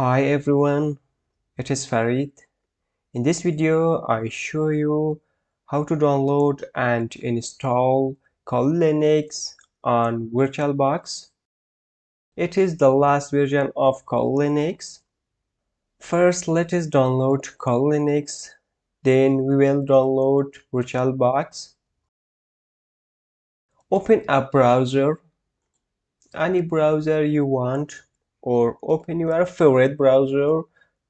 Hi everyone, it is Farid. In this video, I show you how to download and install Kali Linux on VirtualBox. It is the last version of Kali Linux. First, let us download Kali Linux. Then we will download VirtualBox. Open a browser, any browser you want, or open your favorite browser.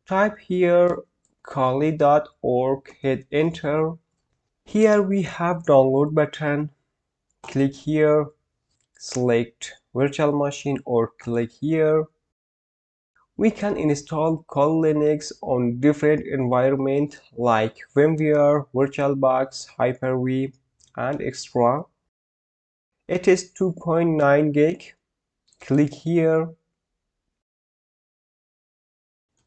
Type here kali.org, hit enter. Here we have download button. Click here, select virtual machine or click here. We can install Kali Linux on different environment like vmware, virtualbox, hyper-v and extra. It is 2.9 gig. Click here.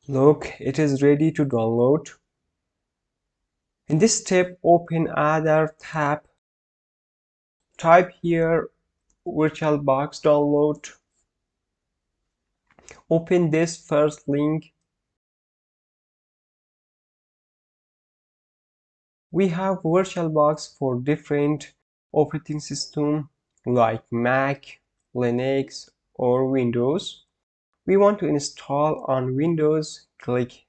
Look, it is ready to download. In this step, open other tab. Type here VirtualBox download. Open this first link. We have VirtualBox for different operating system like Mac, Linux or Windows. We want to install on Windows. Click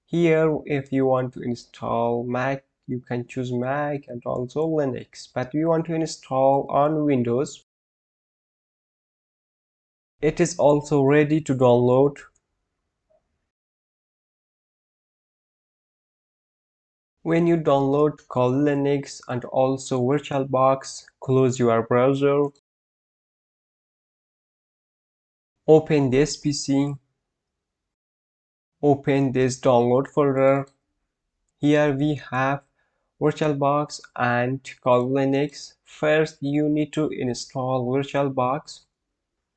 here. If you want to install Mac, you can choose Mac and also Linux, but we want to install on Windows. It is also ready to download. When you download Kali Linux and also VirtualBox, close your browser. Open this PC. Open this download folder. Here we have VirtualBox and Kali Linux. First, you need to install VirtualBox.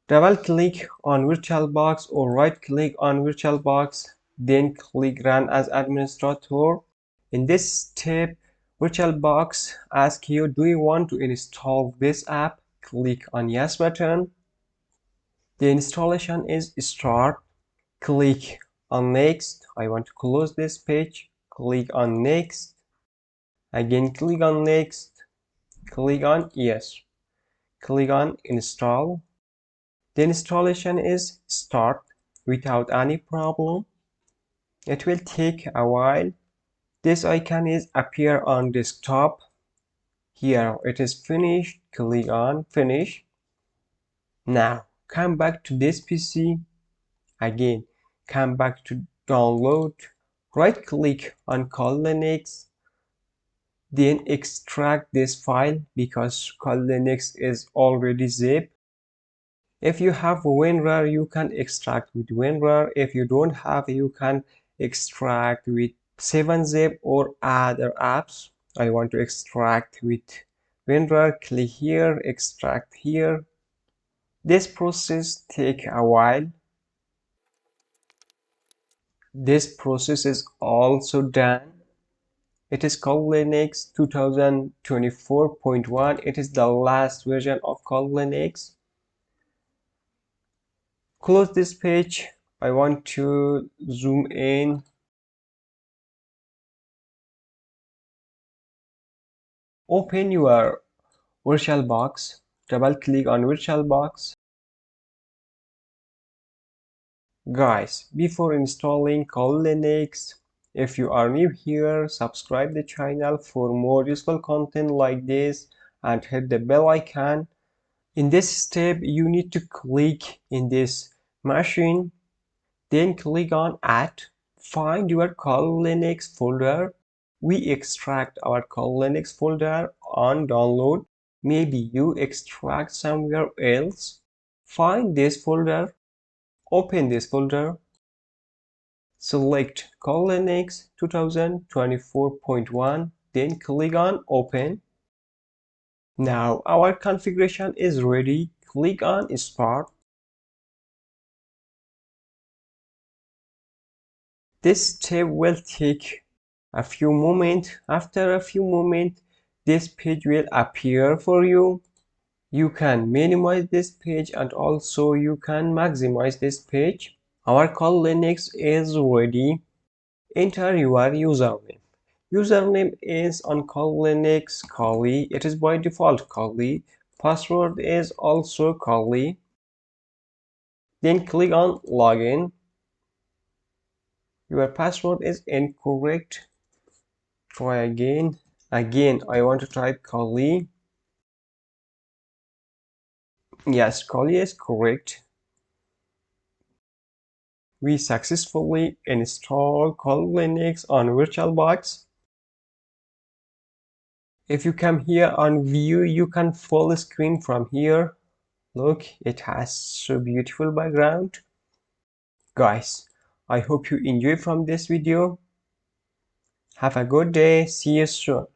Double click on VirtualBox or right click on VirtualBox, then click Run as administrator. In this step, VirtualBox asks you, do you want to install this app? Click on Yes button. The installation is start. Click on Next. I want to close this page. Click on Next. Again, click on Next. Click on Yes. Click on Install. The installation is start without any problem. It will take a while. This icon is appear on desktop. Here it is finished. Click on finish. Now come back to this PC. Again, come back to download. Right click on Kali Linux. Then extract this file because Kali Linux is already zip. If you have WinRAR, you can extract with WinRAR. If you don't have, you can extract with 7-zip or other apps. I want to extract with WinRAR. Click here, extract here. This process takes a while. This process is also done. It is Kali Linux 2024.1. It is the last version of Kali Linux. Close this page. I want to zoom in. Open your VirtualBox. Double click on VirtualBox. Guys, before installing Kali Linux, if you are new here, subscribe the channel for more useful content like this and hit the bell icon. In this step, you need to click in this machine, then click on Add. Find your Kali Linux folder. We extract our Kali Linux folder on download. Maybe you extract somewhere else. Find this folder. Open this folder. Select Kali Linux 2024.1. Then click on Open. Now our configuration is ready. Click on Start. This step will take a few moments. After a few moments, this page will appear for you. You can minimize this page and also you can maximize this page. Our call Linux is ready. Enter your username. Username is on call Linux Kali. It is by default Kali. Password is also Kali. Then click on login. Your password is incorrect. Try again. Again, I want to type Kali. Yes, Kali is correct. We successfully installed Kali Linux on VirtualBox. If you come here on view, you can full screen from here. Look, it has so beautiful background. Guys, I hope you enjoy from this video. Have a good day. See you soon.